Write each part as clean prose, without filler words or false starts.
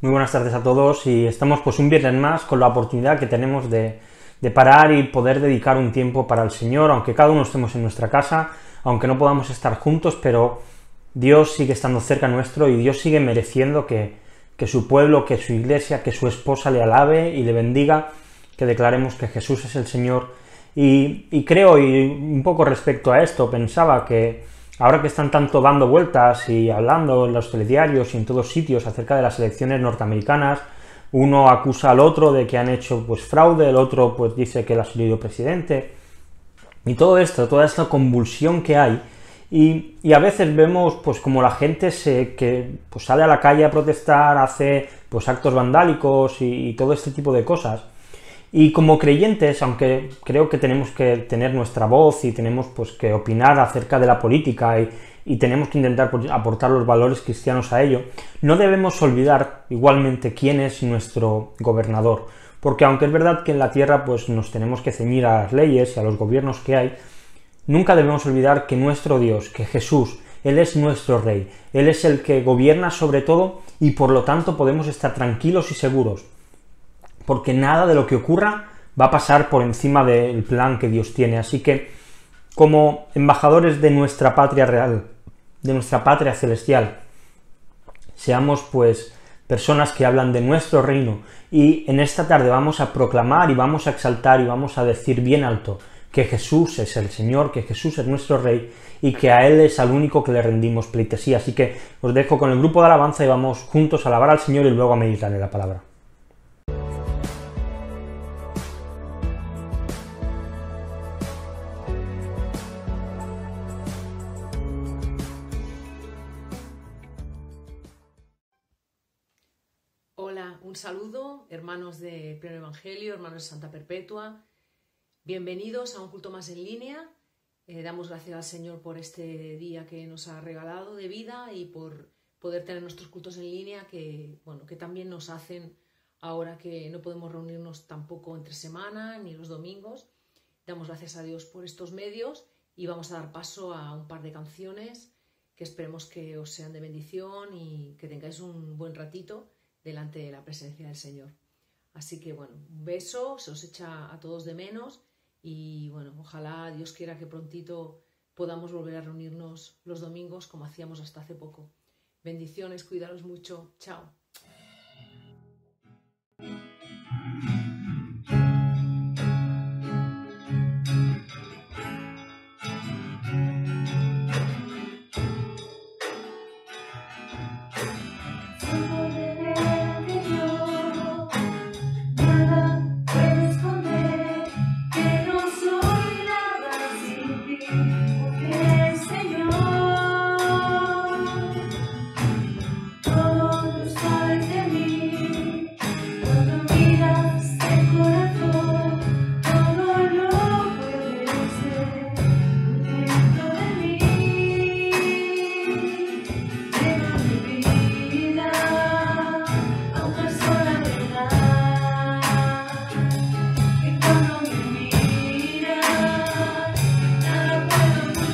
Muy buenas tardes a todos y estamos pues un viernes más con la oportunidad que tenemos de parar y poder dedicar un tiempo para el Señor, aunque cada uno estemos en nuestra casa, aunque no podamos estar juntos, pero Dios sigue estando cerca nuestro y Dios sigue mereciendo que su pueblo, que su iglesia, que su esposa le alabe y le bendiga, que declaremos que Jesús es el Señor. Y creo, y un poco respecto a esto, pensaba que ahora que están tanto dando vueltas y hablando en los telediarios y en todos sitios acerca de las elecciones norteamericanas, uno acusa al otro de que han hecho pues fraude, el otro pues dice que él ha sido presidente, y todo esto, toda esta convulsión que hay, y a veces vemos pues como la gente pues sale a la calle a protestar, hace pues actos vandálicos y todo este tipo de cosas. Y como creyentes, aunque creo que tenemos que tener nuestra voz y tenemos pues que opinar acerca de la política y tenemos que intentar pues, aportar los valores cristianos a ello, no debemos olvidar igualmente quién es nuestro gobernador, porque aunque es verdad que en la tierra pues nos tenemos que ceñir a las leyes y a los gobiernos que hay, nunca debemos olvidar que nuestro Dios, que Jesús, Él es nuestro Rey, Él es el que gobierna sobre todo y por lo tanto podemos estar tranquilos y seguros, porque nada de lo que ocurra va a pasar por encima del plan que Dios tiene. Así que, como embajadores de nuestra patria real, de nuestra patria celestial, seamos pues personas que hablan de nuestro reino, y en esta tarde vamos a proclamar y vamos a exaltar y vamos a decir bien alto que Jesús es el Señor, que Jesús es nuestro Rey y que a Él es al único que le rendimos pleitesía. Así que os dejo con el grupo de alabanza y vamos juntos a alabar al Señor y luego a meditar en la palabra. Hola, un saludo, hermanos de Pleno Evangelio, hermanos de Santa Perpetua. Bienvenidos a un culto más en línea. Damos gracias al Señor por este día que nos ha regalado de vida y por poder tener nuestros cultos en línea que también nos hacen ahora que no podemos reunirnos tampoco entre semana ni los domingos. Damos gracias a Dios por estos medios y vamos a dar paso a un par de canciones que esperemos que os sean de bendición y que tengáis un buen ratito delante de la presencia del Señor. Así que un beso, se os echa a todos de menos y ojalá Dios quiera que prontito podamos volver a reunirnos los domingos como hacíamos hasta hace poco. Bendiciones, cuidaros mucho, chao. Cuando me miras, nada puedo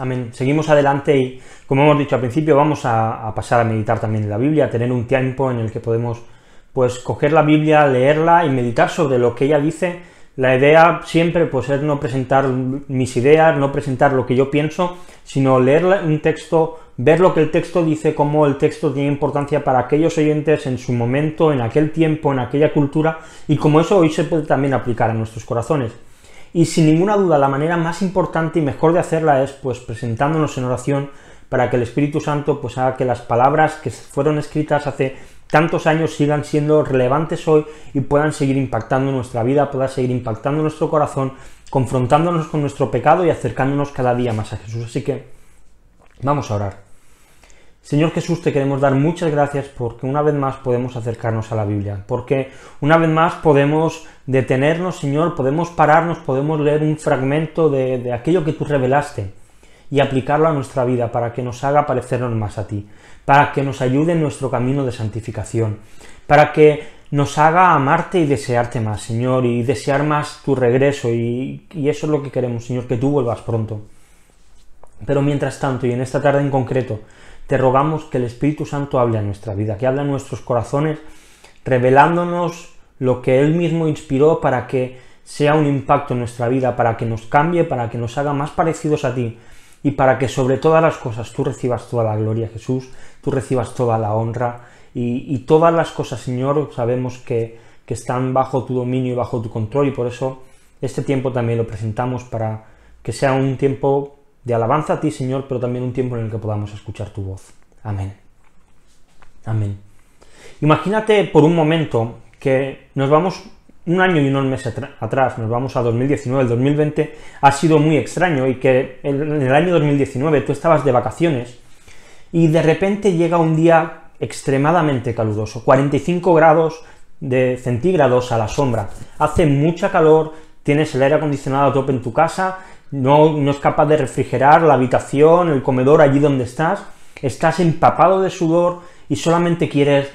Amén. Seguimos adelante y, como hemos dicho al principio, vamos a pasar a meditar también en la Biblia, a tener un tiempo en el que podemos, pues, coger la Biblia, leerla y meditar sobre lo que ella dice. La idea siempre, pues, es no presentar mis ideas, no presentar lo que yo pienso, sino leer un texto, ver lo que el texto dice, cómo el texto tiene importancia para aquellos oyentes en su momento, en aquel tiempo, en aquella cultura, y como eso hoy se puede también aplicar a nuestros corazones. Y sin ninguna duda, la manera más importante y mejor de hacerla es, pues, presentándonos en oración para que el Espíritu Santo, pues, haga que las palabras que fueron escritas hace tantos años sigan siendo relevantes hoy y puedan seguir impactando nuestra vida, puedan seguir impactando nuestro corazón, confrontándonos con nuestro pecado y acercándonos cada día más a Jesús. Así que vamos a orar. Señor Jesús, te queremos dar muchas gracias porque una vez más podemos acercarnos a la Biblia, porque una vez más podemos detenernos, Señor, podemos pararnos, podemos leer un fragmento de aquello que tú revelaste y aplicarlo a nuestra vida para que nos haga parecernos más a ti, para que nos ayude en nuestro camino de santificación, para que nos haga amarte y desearte más, Señor, y desear más tu regreso, y eso es lo que queremos, Señor, que tú vuelvas pronto. Pero mientras tanto, y en esta tarde en concreto, te rogamos que el Espíritu Santo hable a nuestra vida, que hable a nuestros corazones, revelándonos lo que Él mismo inspiró para que sea un impacto en nuestra vida, para que nos cambie, para que nos haga más parecidos a ti, y para que sobre todas las cosas tú recibas toda la gloria, Jesús, tú recibas toda la honra, y todas las cosas, Señor, sabemos que están bajo tu dominio y bajo tu control, y por eso este tiempo también lo presentamos para que sea un tiempo de alabanza a ti, Señor, pero también un tiempo en el que podamos escuchar tu voz. Amén. Amén. Imagínate por un momento que nos vamos un año y unos meses atrás, nos vamos a 2019, el 2020 ha sido muy extraño, y que en el año 2019 tú estabas de vacaciones y de repente llega un día extremadamente caluroso, 45 grados centígrados a la sombra, hace mucha calor, tienes el aire acondicionado a tope en tu casa, no es capaz de refrigerar la habitación, el comedor, allí donde estás empapado de sudor y solamente quieres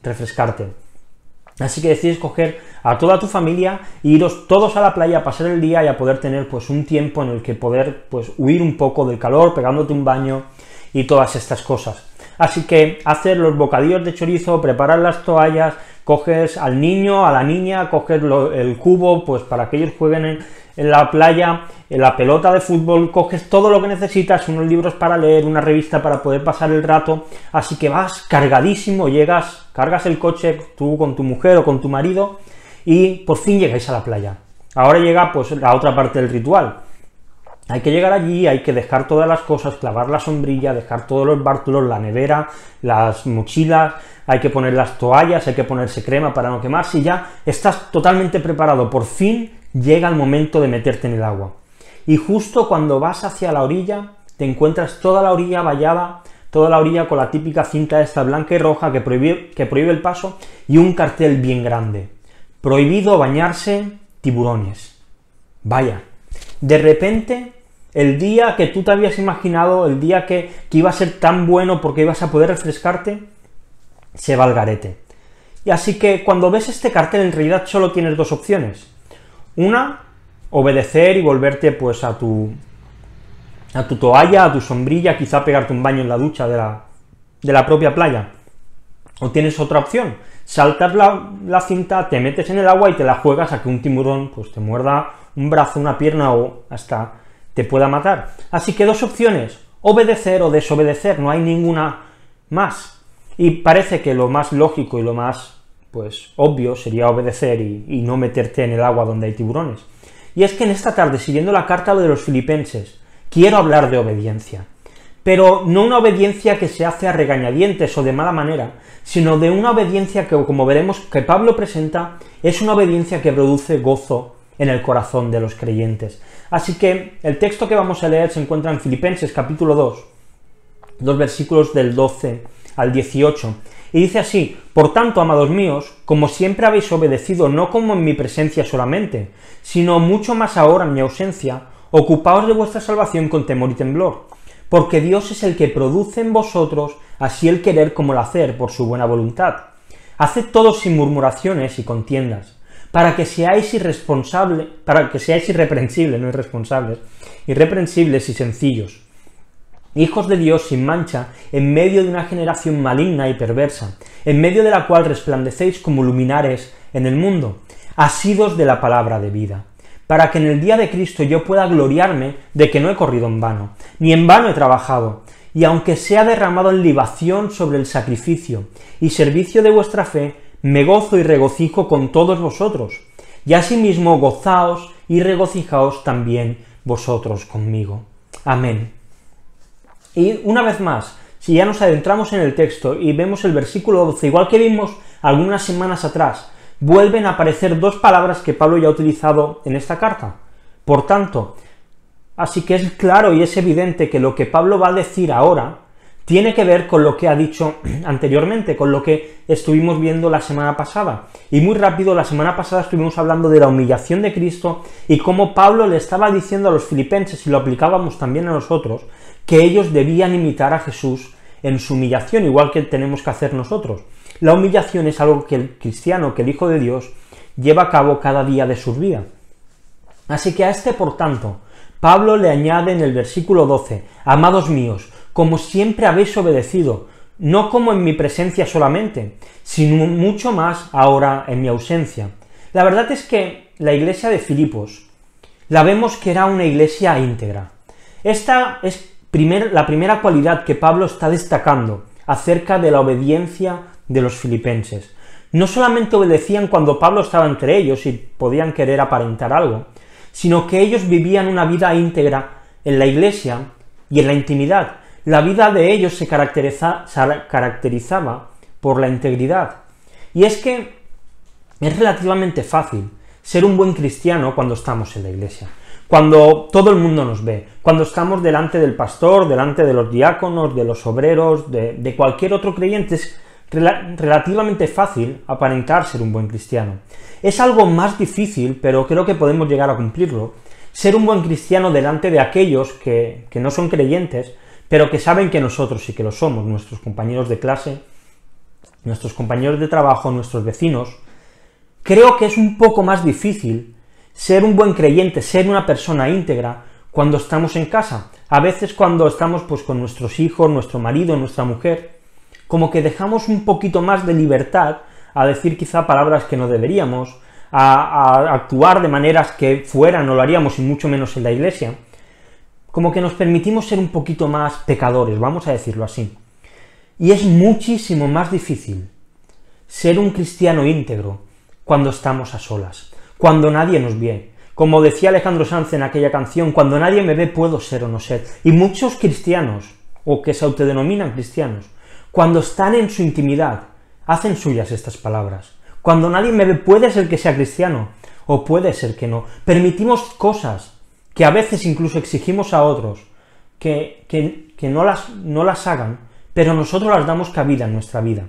refrescarte. Así que decides coger a toda tu familia e iros todos a la playa a pasar el día y a poder tener, pues, un tiempo en el que poder, pues, huir un poco del calor, pegándote un baño y todas estas cosas. Así que hacer los bocadillos de chorizo, preparar las toallas, coges al niño, a la niña, coges el cubo, pues, para que ellos jueguen en la playa, en la pelota de fútbol, coges todo lo que necesitas, unos libros para leer, una revista para poder pasar el rato, así que vas cargadísimo, cargas el coche, tú con tu mujer o con tu marido, y por fin llegáis a la playa. Ahora llega, pues, la otra parte del ritual. Hay que llegar allí, hay que dejar todas las cosas, clavar la sombrilla, dejar todos los bártulos, la nevera, las mochilas, hay que poner las toallas, hay que ponerse crema para no quemarse, y ya estás totalmente preparado. Por fin llega el momento de meterte en el agua. Y justo cuando vas hacia la orilla, te encuentras toda la orilla vallada, toda la orilla con la típica cinta esta blanca y roja que prohíbe el paso, y un cartel bien grande: prohibido bañarse, tiburones. Vaya, de repente, el día que tú te habías imaginado, el día que iba a ser tan bueno porque ibas a poder refrescarte, se va al garete. Y así que cuando ves este cartel, en realidad solo tienes dos opciones. Una, obedecer y volverte, pues, a tu toalla, a tu sombrilla, quizá pegarte un baño en la ducha de la propia playa. O tienes otra opción: saltas la cinta, te metes en el agua y te la juegas a que un tiburón, pues, te muerda un brazo, una pierna o hasta te pueda matar. Así que dos opciones: obedecer o desobedecer, no hay ninguna más. Y parece que lo más lógico y lo más, pues, obvio sería obedecer y no meterte en el agua donde hay tiburones. Y es que en esta tarde, siguiendo la carta de los Filipenses, quiero hablar de obediencia. Pero no una obediencia que se hace a regañadientes o de mala manera, sino de una obediencia que, como veremos que Pablo presenta, es una obediencia que produce gozo en el corazón de los creyentes. Así que el texto que vamos a leer se encuentra en Filipenses capítulo 2, los versículos del 12 al 18, y dice así: por tanto, amados míos, como siempre habéis obedecido, no como en mi presencia solamente, sino mucho más ahora en mi ausencia, ocupaos de vuestra salvación con temor y temblor, porque Dios es el que produce en vosotros así el querer como el hacer por su buena voluntad. Haced todo sin murmuraciones y contiendas, para que seáis irreprensibles y sencillos, hijos de Dios sin mancha, en medio de una generación maligna y perversa, en medio de la cual resplandecéis como luminares en el mundo, asidos de la palabra de vida, para que en el día de Cristo yo pueda gloriarme de que no he corrido en vano, ni en vano he trabajado, y aunque sea derramado en libación sobre el sacrificio y servicio de vuestra fe, me gozo y regocijo con todos vosotros, y asimismo gozaos y regocijaos también vosotros conmigo. Amén. Y una vez más, si ya nos adentramos en el texto y vemos el versículo 12, igual que vimos algunas semanas atrás, vuelven a aparecer dos palabras que Pablo ya ha utilizado en esta carta. Por tanto, así que es claro y es evidente que lo que Pablo va a decir ahora tiene que ver con lo que ha dicho anteriormente, con lo que estuvimos viendo la semana pasada. Y muy rápido, la semana pasada estuvimos hablando de la humillación de Cristo y cómo Pablo le estaba diciendo a los filipenses, y lo aplicábamos también a nosotros, que ellos debían imitar a Jesús en su humillación, igual que tenemos que hacer nosotros. La humillación es algo que el cristiano, que el Hijo de Dios, lleva a cabo cada día de su vida. Así que a por tanto, Pablo le añade en el versículo 12, amados míos, como siempre habéis obedecido, no como en mi presencia solamente, sino mucho más ahora en mi ausencia. La verdad es que la iglesia de Filipos, la vemos que era una iglesia íntegra. Esta es la primera cualidad que Pablo está destacando acerca de la obediencia de los filipenses. No solamente obedecían cuando Pablo estaba entre ellos y podían querer aparentar algo, sino que ellos vivían una vida íntegra en la iglesia y en la intimidad. La vida de ellos se caracterizaba por la integridad. Y es que es relativamente fácil ser un buen cristiano cuando estamos en la iglesia, cuando todo el mundo nos ve, cuando estamos delante del pastor, delante de los diáconos, de los obreros, de cualquier otro creyente. Es relativamente fácil aparentar ser un buen cristiano. Es algo más difícil, pero creo que podemos llegar a cumplirlo, ser un buen cristiano delante de aquellos que no son creyentes, pero que saben que nosotros sí que lo somos, nuestros compañeros de clase, nuestros compañeros de trabajo, nuestros vecinos. Creo que es un poco más difícil ser un buen creyente, ser una persona íntegra cuando estamos en casa. A veces cuando estamos pues con nuestros hijos, nuestro marido, nuestra mujer, como que dejamos un poquito más de libertad a decir quizá palabras que no deberíamos, a actuar de maneras que fuera no lo haríamos y mucho menos en la iglesia. Como que nos permitimos ser un poquito más pecadores, vamos a decirlo así. Y es muchísimo más difícil ser un cristiano íntegro cuando estamos a solas, cuando nadie nos ve. Como decía Alejandro Sanz en aquella canción, cuando nadie me ve puedo ser o no ser. Y muchos cristianos, o que se autodenominan cristianos, cuando están en su intimidad, hacen suyas estas palabras. Cuando nadie me ve puede ser que sea cristiano, o puede ser que no. Permitimos cosas que a veces incluso exigimos a otros que no las hagan, pero nosotros las damos cabida en nuestra vida.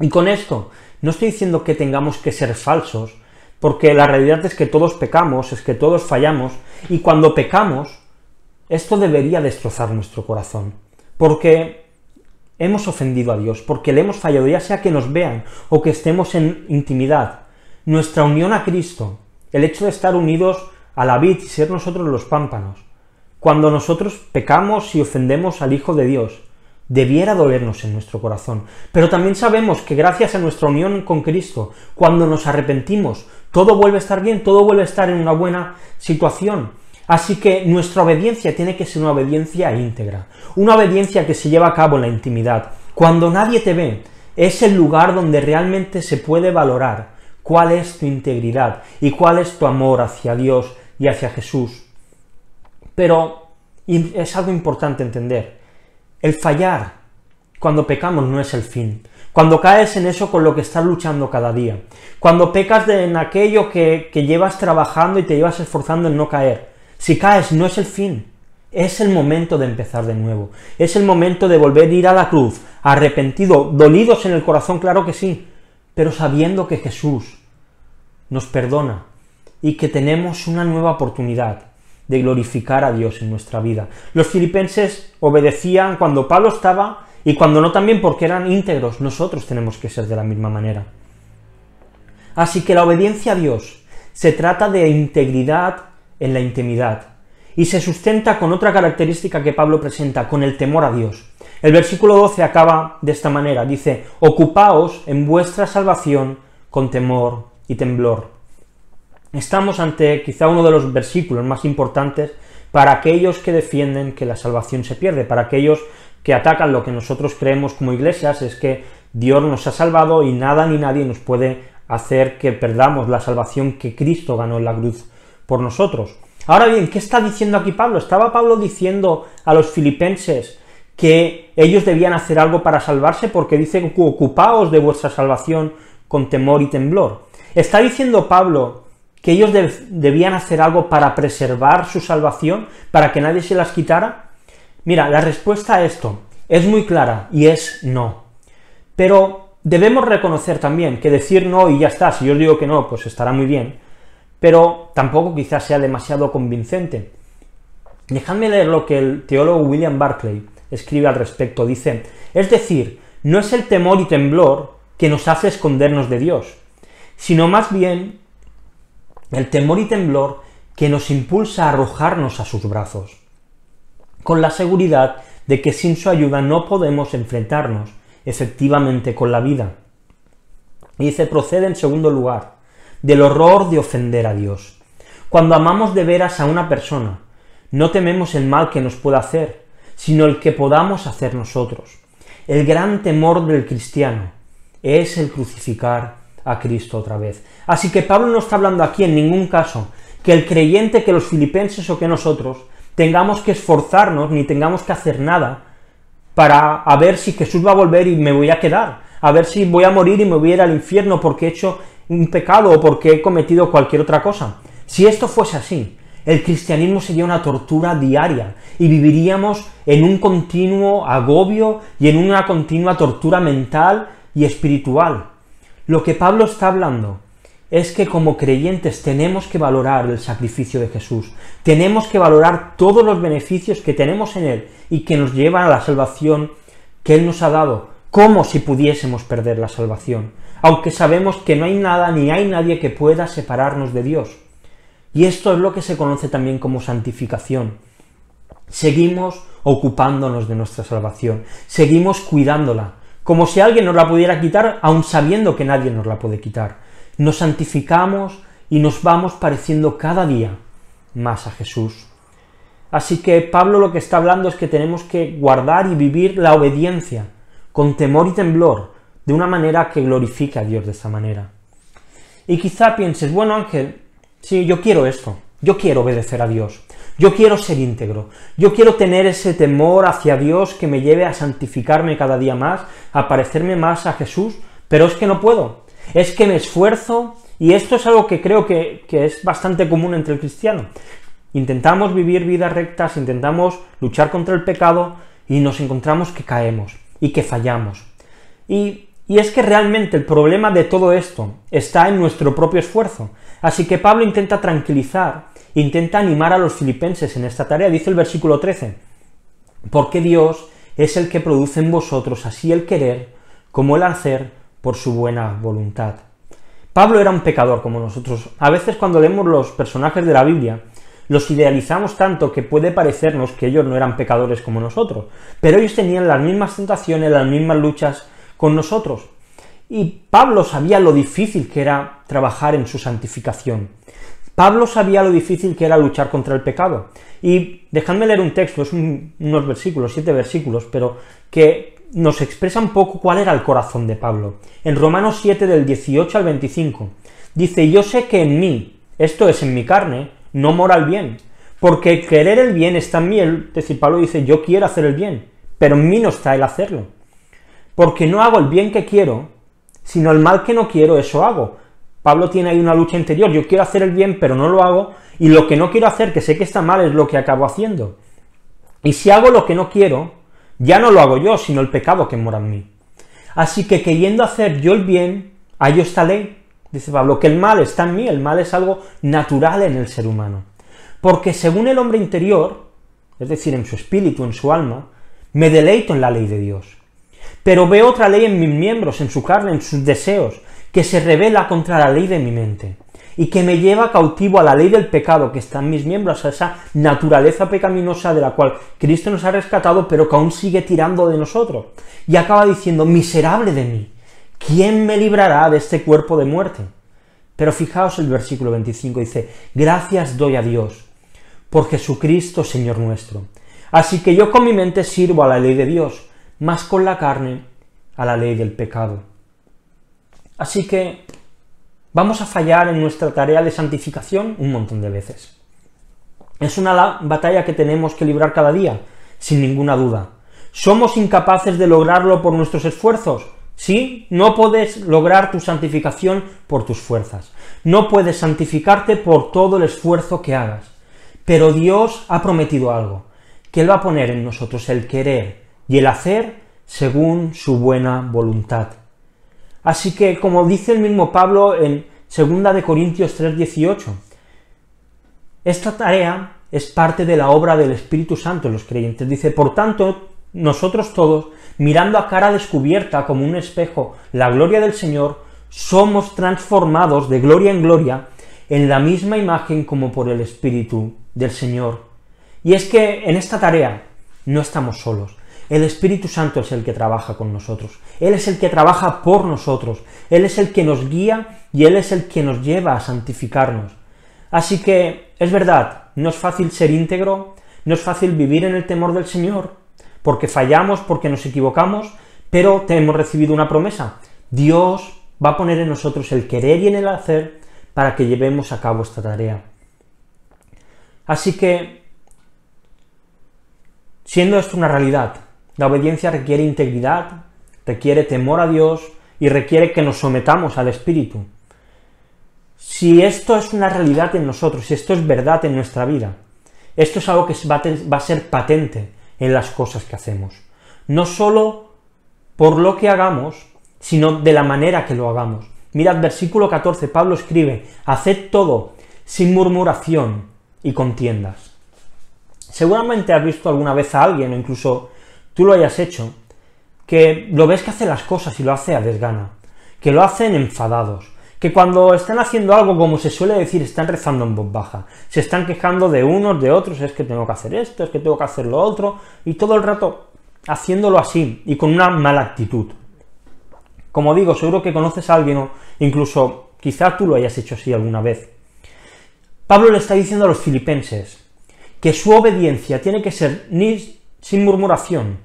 Y con esto no estoy diciendo que tengamos que ser falsos, porque la realidad es que todos pecamos, es que todos fallamos, y cuando pecamos, esto debería destrozar nuestro corazón, porque hemos ofendido a Dios, porque le hemos fallado, ya sea que nos vean o que estemos en intimidad. Nuestra unión a Cristo, el hecho de estar unidos a la vid y ser nosotros los pámpanos, cuando nosotros pecamos y ofendemos al Hijo de Dios, debiera dolernos en nuestro corazón. Pero también sabemos que gracias a nuestra unión con Cristo, cuando nos arrepentimos, todo vuelve a estar bien, todo vuelve a estar en una buena situación. Así que nuestra obediencia tiene que ser una obediencia íntegra, una obediencia que se lleva a cabo en la intimidad. Cuando nadie te ve, es el lugar donde realmente se puede valorar cuál es tu integridad y cuál es tu amor hacia Dios y hacia Jesús. Pero es algo importante entender, el fallar cuando pecamos no es el fin. Cuando caes en eso con lo que estás luchando cada día, cuando pecas en aquello que llevas trabajando y te llevas esforzando en no caer, si caes no es el fin, es el momento de empezar de nuevo, es el momento de volver a ir a la cruz, arrepentido, dolidos en el corazón, claro que sí, pero sabiendo que Jesús nos perdona y que tenemos una nueva oportunidad de glorificar a Dios en nuestra vida. Los filipenses obedecían cuando Pablo estaba y cuando no también porque eran íntegros. Nosotros tenemos que ser de la misma manera. Así que la obediencia a Dios se trata de integridad en la intimidad. y se sustenta con otra característica que Pablo presenta, con el temor a Dios. El versículo 12 acaba de esta manera, dice: ocupaos en vuestra salvación con temor y temblor. Estamos ante quizá uno de los versículos más importantes para aquellos que defienden que la salvación se pierde, para aquellos que atacan lo que nosotros creemos como iglesias, es que Dios nos ha salvado y nada ni nadie nos puede hacer que perdamos la salvación que Cristo ganó en la cruz por nosotros. Ahora bien, ¿qué está diciendo aquí Pablo? ¿Estaba Pablo diciendo a los filipenses que ellos debían hacer algo para salvarse? Porque dice: ocupaos de vuestra salvación con temor y temblor. ¿Está diciendo Pablo que ellos debían hacer algo para preservar su salvación, para que nadie se las quitara? Mira, la respuesta a esto es muy clara y es no. Pero debemos reconocer también que decir no y ya está, si yo os digo que no, pues estará muy bien, pero tampoco quizás sea demasiado convincente. Dejadme leer lo que el teólogo William Barclay escribe al respecto. Dice: es decir, no es el temor y temblor que nos hace escondernos de Dios, sino más bien el temor y temblor que nos impulsa a arrojarnos a sus brazos, con la seguridad de que sin su ayuda no podemos enfrentarnos efectivamente con la vida. Y dice: procede en segundo lugar del horror de ofender a Dios. Cuando amamos de veras a una persona, no tememos el mal que nos pueda hacer, sino el que podamos hacer nosotros. El gran temor del cristiano es el crucificar a Cristo otra vez. Así que Pablo no está hablando aquí en ningún caso que el creyente, que los filipenses o que nosotros tengamos que esforzarnos ni tengamos que hacer nada para a ver si Jesús va a volver y me voy a quedar, a ver si voy a morir y me voy a ir al infierno porque he hecho un pecado o porque he cometido cualquier otra cosa. Si esto fuese así, el cristianismo sería una tortura diaria y viviríamos en un continuo agobio y en una continua tortura mental y espiritual. Lo que Pablo está hablando es que como creyentes tenemos que valorar el sacrificio de Jesús, tenemos que valorar todos los beneficios que tenemos en Él y que nos llevan a la salvación que Él nos ha dado, como si pudiésemos perder la salvación, aunque sabemos que no hay nada ni hay nadie que pueda separarnos de Dios. Y esto es lo que se conoce también como santificación. Seguimos ocupándonos de nuestra salvación, seguimos cuidándola, como si alguien nos la pudiera quitar, aun sabiendo que nadie nos la puede quitar. Nos santificamos y nos vamos pareciendo cada día más a Jesús. Así que Pablo lo que está hablando es que tenemos que guardar y vivir la obediencia con temor y temblor, de una manera que glorifique a Dios de esta manera. Y quizá pienses: bueno, Ángel, sí, yo quiero esto, yo quiero obedecer a Dios, yo quiero ser íntegro, yo quiero tener ese temor hacia Dios que me lleve a santificarme cada día más, a parecerme más a Jesús, pero es que no puedo, es que me esfuerzo, y esto es algo que creo que es bastante común entre el cristiano. Intentamos vivir vidas rectas, intentamos luchar contra el pecado y nos encontramos que caemos y que fallamos. Y es que realmente el problema de todo esto está en nuestro propio esfuerzo. Así que Pablo intenta tranquilizar, intenta animar a los filipenses en esta tarea. Dice el versículo 13: porque Dios es el que produce en vosotros así el querer como el hacer por su buena voluntad. Pablo era un pecador como nosotros. A veces cuando leemos los personajes de la Biblia, los idealizamos tanto que puede parecernos que ellos no eran pecadores como nosotros, pero ellos tenían las mismas tentaciones, las mismas luchas con nosotros. Y Pablo sabía lo difícil que era trabajar en su santificación. Pablo sabía lo difícil que era luchar contra el pecado. Y dejadme leer un texto, es unos versículos, 7 versículos, pero que nos expresa un poco cuál era el corazón de Pablo. En Romanos 7, del 18 al 25, dice: yo sé que en mí, esto es en mi carne, no mora el bien, porque el querer el bien está en mí. Es decir, Pablo dice: yo quiero hacer el bien, pero en mí no está el hacerlo. Porque no hago el bien que quiero, sino el mal que no quiero, eso hago. Pablo tiene ahí una lucha interior: yo quiero hacer el bien, pero no lo hago, y lo que no quiero hacer, que sé que está mal, es lo que acabo haciendo. Y si hago lo que no quiero, ya no lo hago yo, sino el pecado que mora en mí. Así que queriendo hacer yo el bien, hallo esta ley, dice Pablo, que el mal está en mí. El mal es algo natural en el ser humano. Porque según el hombre interior, es decir, en su espíritu, en su alma, me deleito en la ley de Dios. Pero veo otra ley en mis miembros, en su carne, en sus deseos, que se rebela contra la ley de mi mente. y que me lleva cautivo a la ley del pecado que está en mis miembros, a esa naturaleza pecaminosa de la cual Cristo nos ha rescatado, pero que aún sigue tirando de nosotros. Y acaba diciendo, miserable de mí, ¿quién me librará de este cuerpo de muerte? Pero fijaos el versículo 25, dice, gracias doy a Dios por Jesucristo Señor nuestro. Así que yo con mi mente sirvo a la ley de Dios, mas con la carne a la ley del pecado. Así que vamos a fallar en nuestra tarea de santificación un montón de veces. Es una batalla que tenemos que librar cada día, sin ninguna duda. ¿Somos incapaces de lograrlo por nuestros esfuerzos? Sí, no puedes lograr tu santificación por tus fuerzas. No puedes santificarte por todo el esfuerzo que hagas. Pero Dios ha prometido algo, que Él va a poner en nosotros el querer y el hacer según su buena voluntad. Así que, como dice el mismo Pablo en 2 Corintios 3:18, esta tarea es parte de la obra del Espíritu Santo en los creyentes. Dice, por tanto, nosotros todos, mirando a cara descubierta como un espejo la gloria del Señor, somos transformados de gloria en gloria en la misma imagen como por el Espíritu del Señor. Y es que en esta tarea no estamos solos. El Espíritu Santo es el que trabaja con nosotros. Él es el que trabaja por nosotros. Él es el que nos guía y Él es el que nos lleva a santificarnos. Así que, es verdad, no es fácil ser íntegro, no es fácil vivir en el temor del Señor, porque fallamos, porque nos equivocamos, pero te hemos recibido una promesa. Dios va a poner en nosotros el querer y en el hacer para que llevemos a cabo esta tarea. Así que, siendo esto una realidad, la obediencia requiere integridad, requiere temor a Dios y requiere que nos sometamos al Espíritu. Si esto es una realidad en nosotros, si esto es verdad en nuestra vida, esto es algo que va a ser patente en las cosas que hacemos. No solo por lo que hagamos, sino de la manera que lo hagamos. Mirad, versículo 14, Pablo escribe, haced todo sin murmuración y contiendas. Seguramente has visto alguna vez a alguien, o incluso tú lo hayas hecho, que lo ves que hace las cosas y lo hace a desgana, que lo hacen enfadados, que cuando están haciendo algo, como se suele decir, están rezando en voz baja, se están quejando de unos, de otros, es que tengo que hacer esto, es que tengo que hacer lo otro, y todo el rato haciéndolo así, y con una mala actitud. Como digo, seguro que conoces a alguien, o incluso quizá tú lo hayas hecho así alguna vez. Pablo le está diciendo a los filipenses que su obediencia tiene que ser ni sin murmuración,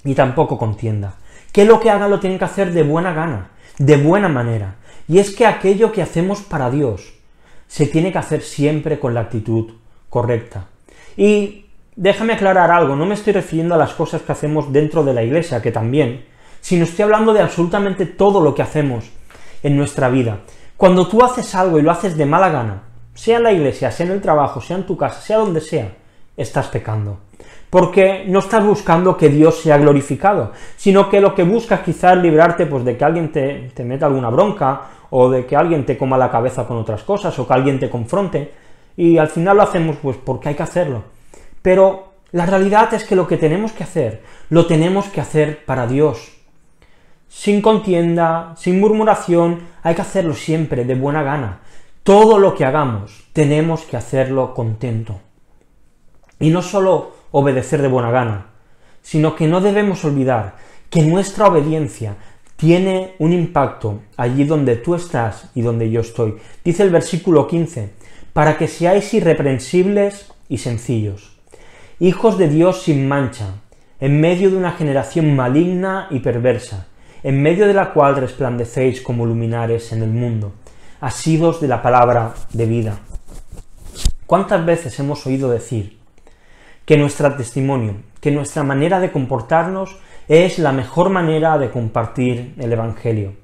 ni tampoco contienda, que lo que hagan lo tienen que hacer de buena gana, de buena manera, y es que aquello que hacemos para Dios se tiene que hacer siempre con la actitud correcta. Y déjame aclarar algo, no me estoy refiriendo a las cosas que hacemos dentro de la iglesia, que también, sino estoy hablando de absolutamente todo lo que hacemos en nuestra vida. Cuando tú haces algo y lo haces de mala gana, sea en la iglesia, sea en el trabajo, sea en tu casa, sea donde sea, estás pecando. Porque no estás buscando que Dios sea glorificado, sino que lo que buscas quizás es librarte pues, de que alguien te meta alguna bronca, o de que alguien te coma la cabeza con otras cosas, o que alguien te confronte, y al final lo hacemos pues porque hay que hacerlo. Pero la realidad es que lo que tenemos que hacer, lo tenemos que hacer para Dios. Sin contienda, sin murmuración, hay que hacerlo siempre de buena gana. Todo lo que hagamos, tenemos que hacerlo contento. Y no solo obedecer de buena gana, sino que no debemos olvidar que nuestra obediencia tiene un impacto allí donde tú estás y donde yo estoy. Dice el versículo 15, para que seáis irreprensibles y sencillos, hijos de Dios sin mancha, en medio de una generación maligna y perversa, en medio de la cual resplandecéis como luminares en el mundo, asidos de la palabra de vida. ¿Cuántas veces hemos oído decir que nuestro testimonio, que nuestra manera de comportarnos es la mejor manera de compartir el Evangelio?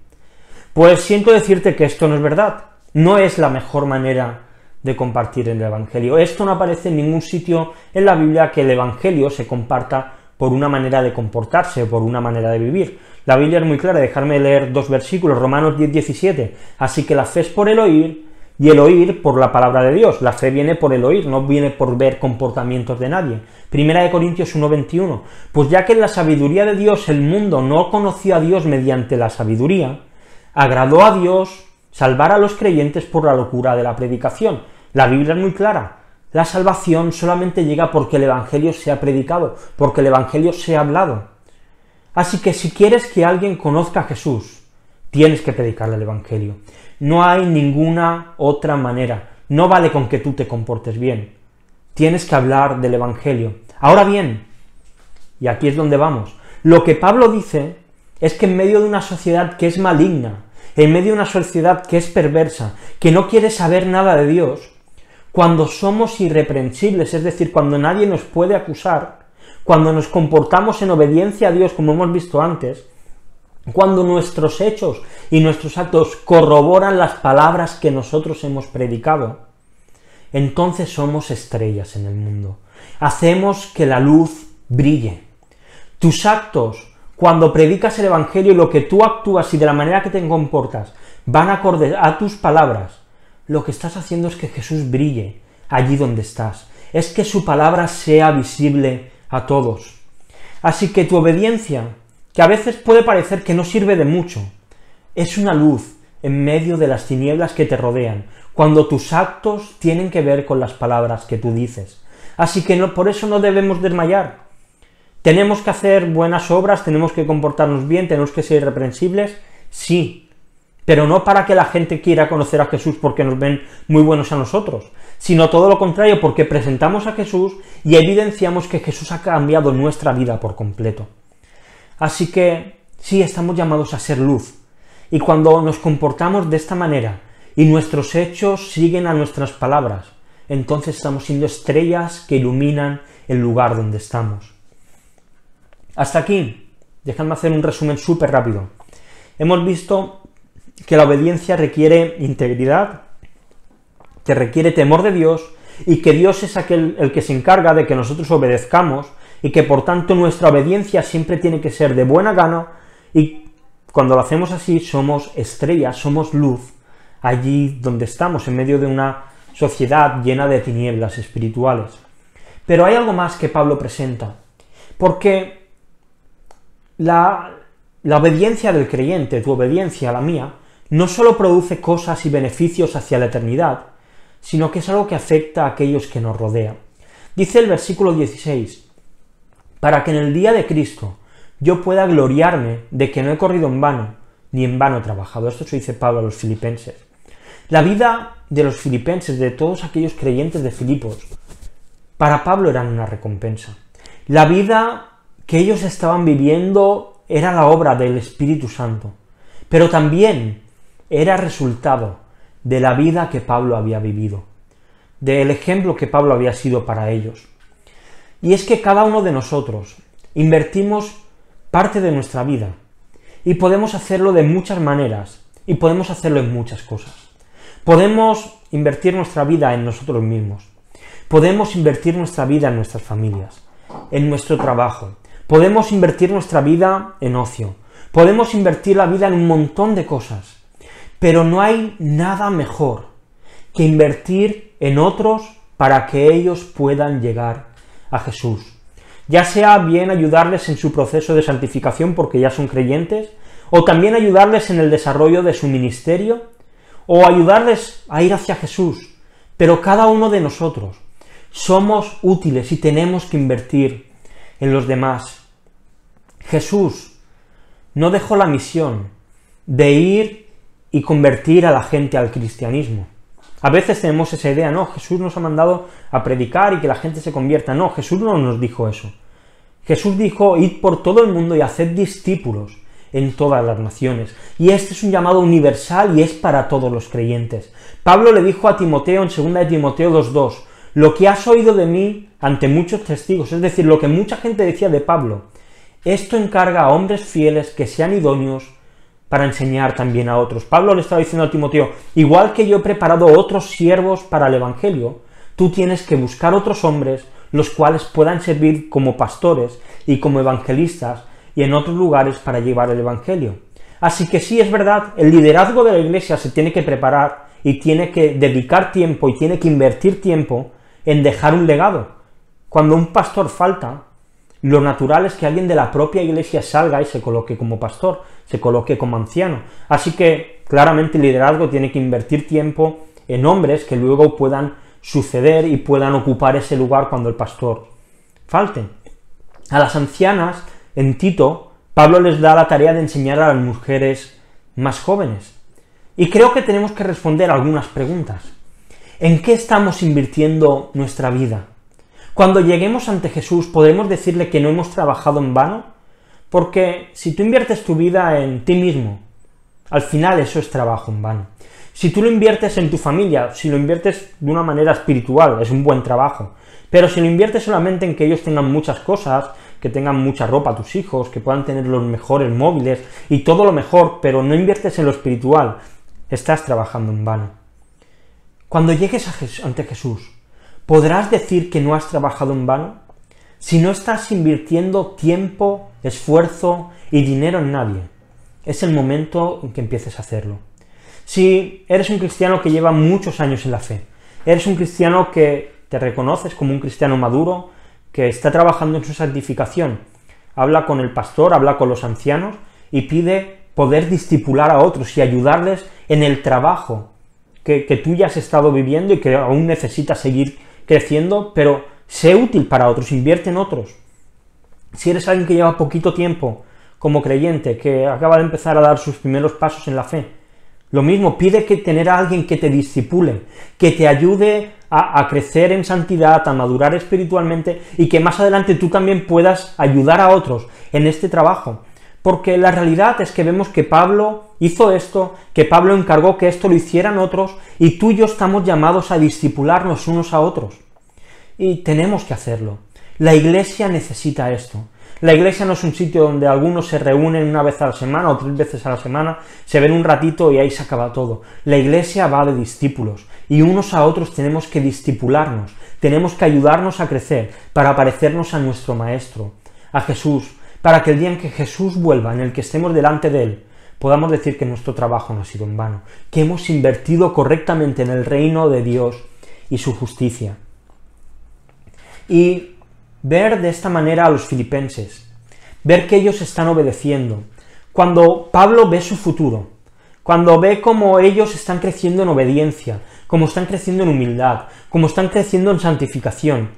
Pues siento decirte que esto no es verdad, no es la mejor manera de compartir el Evangelio. Esto no aparece en ningún sitio en la Biblia que el Evangelio se comparta por una manera de comportarse o por una manera de vivir. La Biblia es muy clara, dejarme leer dos versículos, Romanos 10:17, así que la fe es por el oír, y el oír por la palabra de Dios. La fe viene por el oír, no viene por ver comportamientos de nadie. 1 Corintios 1:21, pues ya que en la sabiduría de Dios el mundo no conoció a Dios mediante la sabiduría, agradó a Dios salvar a los creyentes por la locura de la predicación. La Biblia es muy clara. La salvación solamente llega porque el Evangelio sea predicado, porque el Evangelio sea hablado. Así que si quieres que alguien conozca a Jesús, tienes que predicarle el Evangelio. No hay ninguna otra manera. No vale con que tú te comportes bien. Tienes que hablar del Evangelio. Ahora bien, y aquí es donde vamos, lo que Pablo dice es que en medio de una sociedad que es maligna, en medio de una sociedad que es perversa, que no quiere saber nada de Dios, cuando somos irreprensibles, es decir, cuando nadie nos puede acusar, cuando nos comportamos en obediencia a Dios, como hemos visto antes, cuando nuestros hechos y nuestros actos corroboran las palabras que nosotros hemos predicado, entonces somos estrellas en el mundo. Hacemos que la luz brille. Tus actos, cuando predicas el Evangelio y lo que tú actúas y de la manera que te comportas, van acorde a tus palabras, lo que estás haciendo es que Jesús brille allí donde estás. Es que su palabra sea visible a todos. Así que tu obediencia, que a veces puede parecer que no sirve de mucho, es una luz en medio de las tinieblas que te rodean, cuando tus actos tienen que ver con las palabras que tú dices. Así que por eso no debemos desmayar. ¿Tenemos que hacer buenas obras? ¿Tenemos que comportarnos bien? ¿Tenemos que ser irreprensibles? Sí, pero no para que la gente quiera conocer a Jesús porque nos ven muy buenos a nosotros, sino todo lo contrario, porque presentamos a Jesús y evidenciamos que Jesús ha cambiado nuestra vida por completo. Así que sí, estamos llamados a ser luz, y cuando nos comportamos de esta manera y nuestros hechos siguen a nuestras palabras, entonces estamos siendo estrellas que iluminan el lugar donde estamos. Hasta aquí, dejadme hacer un resumen súper rápido. Hemos visto que la obediencia requiere integridad, que requiere temor de Dios, y que Dios es aquel el que se encarga de que nosotros obedezcamos, y que por tanto nuestra obediencia siempre tiene que ser de buena gana, y cuando lo hacemos así somos estrellas, somos luz, allí donde estamos, en medio de una sociedad llena de tinieblas espirituales. Pero hay algo más que Pablo presenta, porque la obediencia del creyente, tu obediencia a la mía, no solo produce cosas y beneficios hacia la eternidad, sino que es algo que afecta a aquellos que nos rodean. Dice el versículo 16, para que en el día de Cristo yo pueda gloriarme de que no he corrido en vano, ni en vano he trabajado. Esto se dice Pablo a los filipenses. La vida de los filipenses, de todos aquellos creyentes de Filipos, para Pablo eran una recompensa. La vida que ellos estaban viviendo era la obra del Espíritu Santo, pero también era resultado de la vida que Pablo había vivido, del ejemplo que Pablo había sido para ellos. Y es que cada uno de nosotros invertimos parte de nuestra vida, y podemos hacerlo de muchas maneras, y podemos hacerlo en muchas cosas. Podemos invertir nuestra vida en nosotros mismos, podemos invertir nuestra vida en nuestras familias, en nuestro trabajo, podemos invertir nuestra vida en ocio, podemos invertir la vida en un montón de cosas, pero no hay nada mejor que invertir en otros para que ellos puedan llegar a Jesús. Ya sea bien ayudarles en su proceso de santificación porque ya son creyentes, o también ayudarles en el desarrollo de su ministerio, o ayudarles a ir hacia Jesús. Pero cada uno de nosotros somos útiles y tenemos que invertir en los demás. Jesús no dejó la misión de ir y convertir a la gente al cristianismo. A veces tenemos esa idea, no, Jesús nos ha mandado a predicar y que la gente se convierta. No, Jesús no nos dijo eso. Jesús dijo, id por todo el mundo y haced discípulos en todas las naciones. Y este es un llamado universal y es para todos los creyentes. Pablo le dijo a Timoteo en 2 de Timoteo 2:2, lo que has oído de mí ante muchos testigos, es decir, lo que mucha gente decía de Pablo, esto encarga a hombres fieles que sean idóneos para enseñar también a otros. Pablo le estaba diciendo a Timoteo, igual que yo he preparado otros siervos para el Evangelio, tú tienes que buscar otros hombres los cuales puedan servir como pastores y como evangelistas y en otros lugares para llevar el Evangelio. Así que sí, es verdad, el liderazgo de la Iglesia se tiene que preparar y tiene que dedicar tiempo y tiene que invertir tiempo en dejar un legado. Cuando un pastor falta, Lo natural es que alguien de la propia iglesia salga y se coloque como pastor, se coloque como anciano. Así que claramente el liderazgo tiene que invertir tiempo en hombres que luego puedan suceder y puedan ocupar ese lugar cuando el pastor falte. A las ancianas, en Tito, Pablo les da la tarea de enseñar a las mujeres más jóvenes. Y creo que tenemos que responder algunas preguntas. ¿En qué estamos invirtiendo nuestra vida? Cuando lleguemos ante Jesús, ¿podremos decirle que no hemos trabajado en vano? Porque si tú inviertes tu vida en ti mismo, al final eso es trabajo en vano. Si tú lo inviertes en tu familia, si lo inviertes de una manera espiritual, es un buen trabajo. Pero si lo inviertes solamente en que ellos tengan muchas cosas, que tengan mucha ropa tus hijos, que puedan tener los mejores móviles y todo lo mejor, pero no inviertes en lo espiritual, estás trabajando en vano. Cuando llegues ante Jesús, ¿podrás decir que no has trabajado en vano? Si no estás invirtiendo tiempo, esfuerzo y dinero en nadie, es el momento en que empieces a hacerlo. Si eres un cristiano que lleva muchos años en la fe, eres un cristiano que te reconoces como un cristiano maduro, que está trabajando en su santificación, habla con el pastor, habla con los ancianos y pide poder discipular a otros y ayudarles en el trabajo que tú ya has estado viviendo y que aún necesitas seguir creciendo, pero sé útil para otros, invierte en otros. Si eres alguien que lleva poquito tiempo como creyente, que acaba de empezar a dar sus primeros pasos en la fe, lo mismo, pide que tener a alguien que te discipule, que te ayude a crecer en santidad, a madurar espiritualmente y que más adelante tú también puedas ayudar a otros en este trabajo. Porque la realidad es que vemos que Pablo hizo esto, que Pablo encargó que esto lo hicieran otros, y tú y yo estamos llamados a discipularnos unos a otros. Y tenemos que hacerlo. La iglesia necesita esto. La iglesia no es un sitio donde algunos se reúnen una vez a la semana o 3 veces a la semana, se ven un ratito y ahí se acaba todo. La iglesia va de discípulos, y unos a otros tenemos que discipularnos, tenemos que ayudarnos a crecer para parecernos a nuestro Maestro, a Jesús, para que el día en que Jesús vuelva, en el que estemos delante de Él, podamos decir que nuestro trabajo no ha sido en vano, que hemos invertido correctamente en el reino de Dios y su justicia. Y ver de esta manera a los filipenses, ver que ellos están obedeciendo. Cuando Pablo ve su futuro, cuando ve cómo ellos están creciendo en obediencia, cómo están creciendo en humildad, cómo están creciendo en santificación,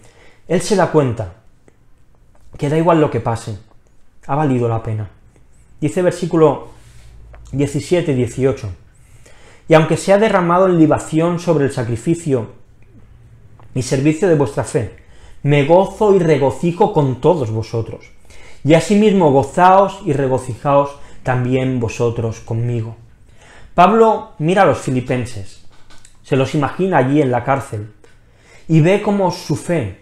él se da cuenta que da igual lo que pase, ha valido la pena. Dice versículo 17 y 18, y aunque se ha derramado en libación sobre el sacrificio y servicio de vuestra fe, me gozo y regocijo con todos vosotros, y asimismo gozaos y regocijaos también vosotros conmigo. Pablo mira a los filipenses, se los imagina allí en la cárcel, y ve cómo su fe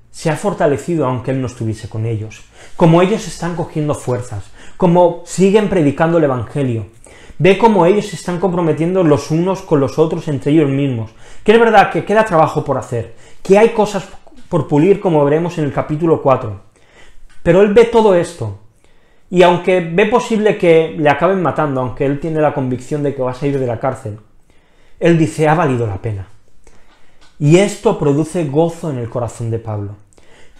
se ha fortalecido aunque él no estuviese con ellos, como ellos están cogiendo fuerzas, como siguen predicando el Evangelio, ve cómo ellos se están comprometiendo los unos con los otros entre ellos mismos, que es verdad que queda trabajo por hacer, que hay cosas por pulir como veremos en el capítulo 4, pero él ve todo esto, y aunque ve posible que le acaben matando, aunque él tiene la convicción de que va a salir de la cárcel, él dice, ha valido la pena. Y esto produce gozo en el corazón de Pablo.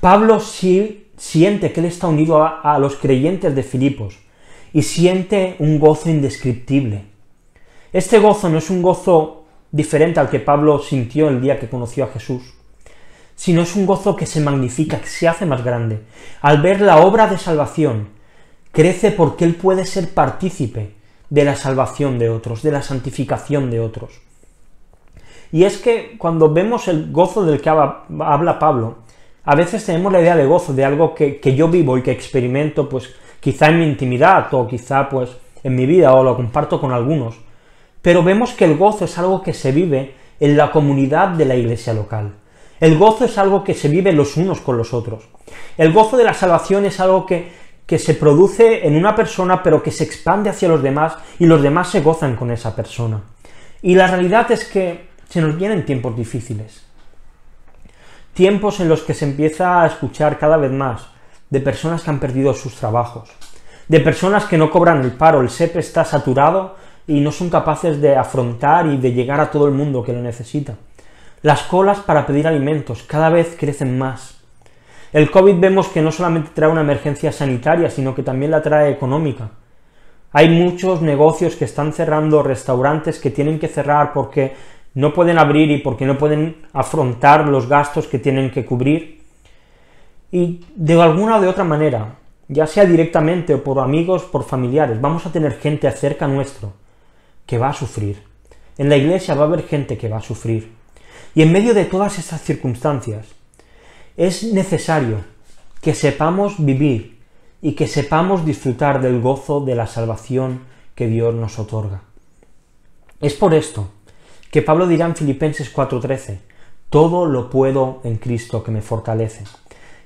Pablo sí siente que él está unido a los creyentes de Filipos, y siente un gozo indescriptible. Este gozo no es un gozo diferente al que Pablo sintió el día que conoció a Jesús, sino es un gozo que se magnifica, que se hace más grande. Al ver la obra de salvación, crece porque él puede ser partícipe de la salvación de otros, de la santificación de otros. Y es que cuando vemos el gozo del que habla Pablo, a veces tenemos la idea de gozo, de algo que yo vivo y que experimento, pues quizá en mi intimidad, o quizá pues en mi vida, o lo comparto con algunos. Pero vemos que el gozo es algo que se vive en la comunidad de la iglesia local. El gozo es algo que se vive los unos con los otros. El gozo de la salvación es algo que se produce en una persona, pero que se expande hacia los demás, y los demás se gozan con esa persona. Y la realidad es que se nos vienen tiempos difíciles. Tiempos en los que se empieza a escuchar cada vez más de personas que han perdido sus trabajos, de personas que no cobran el paro, el SEPE está saturado y no son capaces de afrontar y de llegar a todo el mundo que lo necesita. Las colas para pedir alimentos cada vez crecen más. El COVID vemos que no solamente trae una emergencia sanitaria, sino que también la trae económica. Hay muchos negocios que están cerrando, restaurantes que tienen que cerrar porque no pueden abrir y porque no pueden afrontar los gastos que tienen que cubrir. Y de alguna o de otra manera, ya sea directamente o por amigos, por familiares, vamos a tener gente cerca nuestro que va a sufrir. En la iglesia va a haber gente que va a sufrir. Y en medio de todas estas circunstancias, es necesario que sepamos vivir y que sepamos disfrutar del gozo de la salvación que Dios nos otorga. Es por esto que Pablo dirá en Filipenses 4:13, todo lo puedo en Cristo que me fortalece.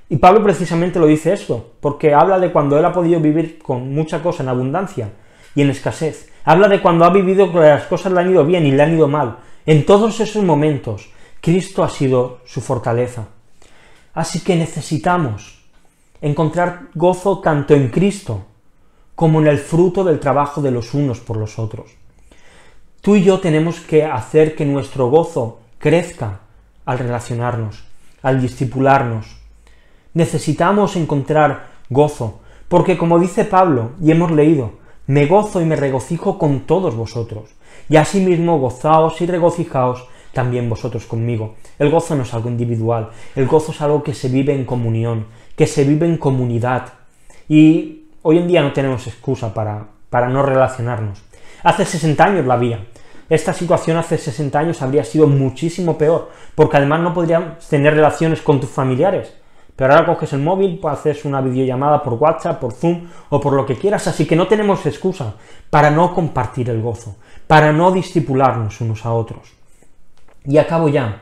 Y Pablo precisamente lo dice esto, porque habla de cuando él ha podido vivir con mucha cosa en abundancia y en escasez. Habla de cuando ha vivido que las cosas le han ido bien y le han ido mal. En todos esos momentos, Cristo ha sido su fortaleza. Así que necesitamos encontrar gozo tanto en Cristo como en el fruto del trabajo de los unos por los otros. Tú y yo tenemos que hacer que nuestro gozo crezca al relacionarnos, al discipularnos. Necesitamos encontrar gozo, porque como dice Pablo, y hemos leído, me gozo y me regocijo con todos vosotros, y asimismo gozaos y regocijaos también vosotros conmigo. El gozo no es algo individual, el gozo es algo que se vive en comunión, que se vive en comunidad, y hoy en día no tenemos excusa para no relacionarnos. Hace 60 años la había. Esta situación hace 60 años habría sido muchísimo peor, porque además no podrías tener relaciones con tus familiares. Pero ahora coges el móvil, haces una videollamada por WhatsApp, por Zoom o por lo que quieras, así que no tenemos excusa para no compartir el gozo, para no discipularnos unos a otros. Y acabo ya.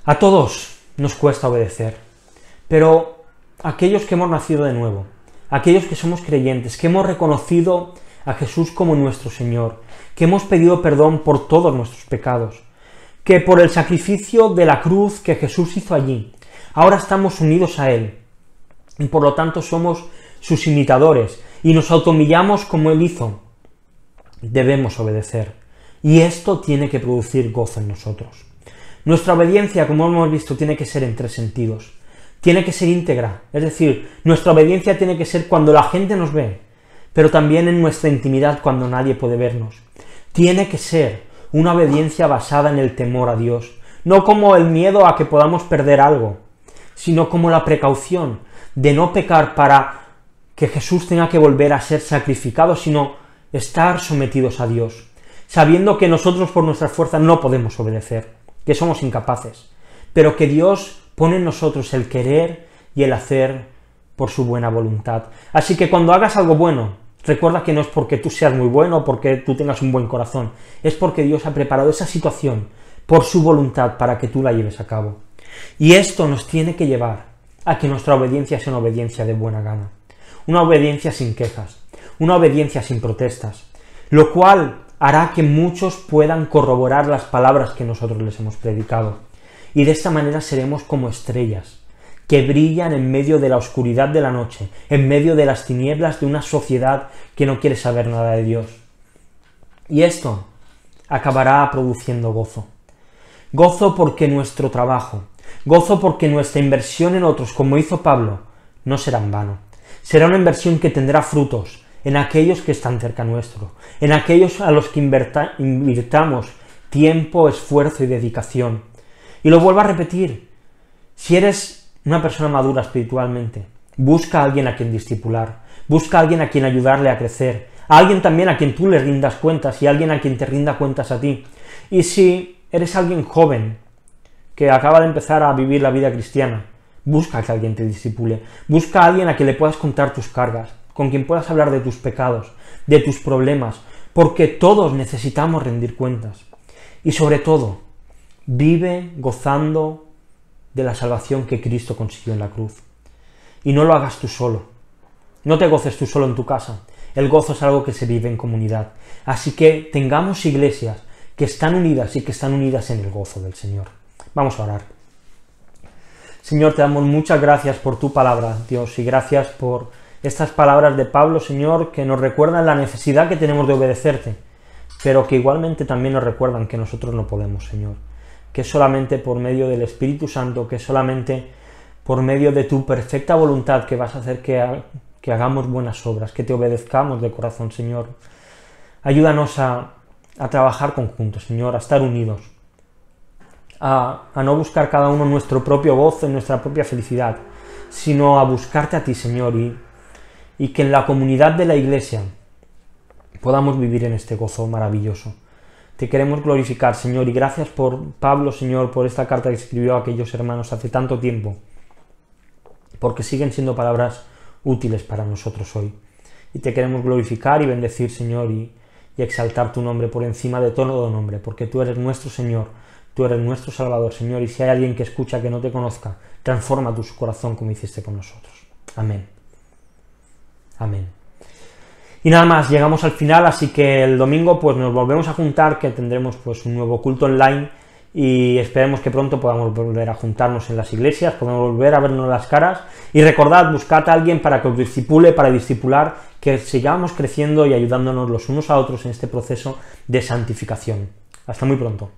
A todos nos cuesta obedecer, pero aquellos que hemos nacido de nuevo, aquellos que somos creyentes, que hemos reconocido a Jesús como nuestro Señor, que hemos pedido perdón por todos nuestros pecados, que por el sacrificio de la cruz que Jesús hizo allí, ahora estamos unidos a Él, y por lo tanto somos sus imitadores, y nos automillamos como Él hizo. Debemos obedecer, y esto tiene que producir gozo en nosotros. Nuestra obediencia, como hemos visto, tiene que ser en 3 sentidos. Tiene que ser íntegra, es decir, nuestra obediencia tiene que ser cuando la gente nos ve, pero también en nuestra intimidad cuando nadie puede vernos. Tiene que ser una obediencia basada en el temor a Dios, no como el miedo a que podamos perder algo, sino como la precaución de no pecar para que Jesús tenga que volver a ser sacrificado, sino estar sometidos a Dios, sabiendo que nosotros por nuestras fuerzas no podemos obedecer, que somos incapaces, pero que Dios pone en nosotros el querer y el hacer por su buena voluntad. Así que cuando hagas algo bueno, recuerda que no es porque tú seas muy bueno o porque tú tengas un buen corazón, es porque Dios ha preparado esa situación por su voluntad para que tú la lleves a cabo. Y esto nos tiene que llevar a que nuestra obediencia sea una obediencia de buena gana, una obediencia sin quejas, una obediencia sin protestas, lo cual hará que muchos puedan corroborar las palabras que nosotros les hemos predicado. Y de esta manera seremos como estrellas, que brillan en medio de la oscuridad de la noche, en medio de las tinieblas de una sociedad que no quiere saber nada de Dios. Y esto acabará produciendo gozo. Gozo porque nuestro trabajo, gozo porque nuestra inversión en otros, como hizo Pablo, no será en vano. Será una inversión que tendrá frutos en aquellos que están cerca nuestro, en aquellos a los que invirtamos tiempo, esfuerzo y dedicación. Y lo vuelvo a repetir, si eres una persona madura espiritualmente, busca a alguien a quien discipular, busca a alguien a quien ayudarle a crecer, a alguien también a quien tú le rindas cuentas y a alguien a quien te rinda cuentas a ti. Y si eres alguien joven que acaba de empezar a vivir la vida cristiana, busca que alguien te discipule, busca a alguien a quien le puedas contar tus cargas, con quien puedas hablar de tus pecados, de tus problemas, porque todos necesitamos rendir cuentas. Y sobre todo, vive gozando de la salvación que Cristo consiguió en la cruz. Y no lo hagas tú solo. No te goces tú solo en tu casa. El gozo es algo que se vive en comunidad. Así que tengamos iglesias que están unidas y que están unidas en el gozo del Señor. Vamos a orar. Señor, te damos muchas gracias por tu palabra, Dios, y gracias por estas palabras de Pablo, Señor, que nos recuerdan la necesidad que tenemos de obedecerte, pero que igualmente también nos recuerdan que nosotros no podemos, Señor, que es solamente por medio del Espíritu Santo, que es solamente por medio de tu perfecta voluntad, que vas a hacer que hagamos buenas obras, que te obedezcamos de corazón, Señor. Ayúdanos a trabajar conjuntos, Señor, a estar unidos, a no buscar cada uno nuestro propio gozo y nuestra propia felicidad, sino a buscarte a ti, Señor, y que en la comunidad de la Iglesia podamos vivir en este gozo maravilloso. Te queremos glorificar, Señor, y gracias por Pablo, Señor, por esta carta que escribió a aquellos hermanos hace tanto tiempo, porque siguen siendo palabras útiles para nosotros hoy. Y te queremos glorificar y bendecir, Señor, y exaltar tu nombre por encima de todo nombre, porque tú eres nuestro Señor, tú eres nuestro Salvador, Señor, y si hay alguien que escucha que no te conozca, transforma tu corazón como hiciste con nosotros. Amén. Amén. Y nada más, llegamos al final, así que el domingo pues nos volvemos a juntar, que tendremos pues un nuevo culto online, y esperemos que pronto podamos volver a juntarnos en las iglesias, podamos volver a vernos las caras, y recordad, buscad a alguien para que os discipule, para discipular, que sigamos creciendo y ayudándonos los unos a otros en este proceso de santificación. Hasta muy pronto.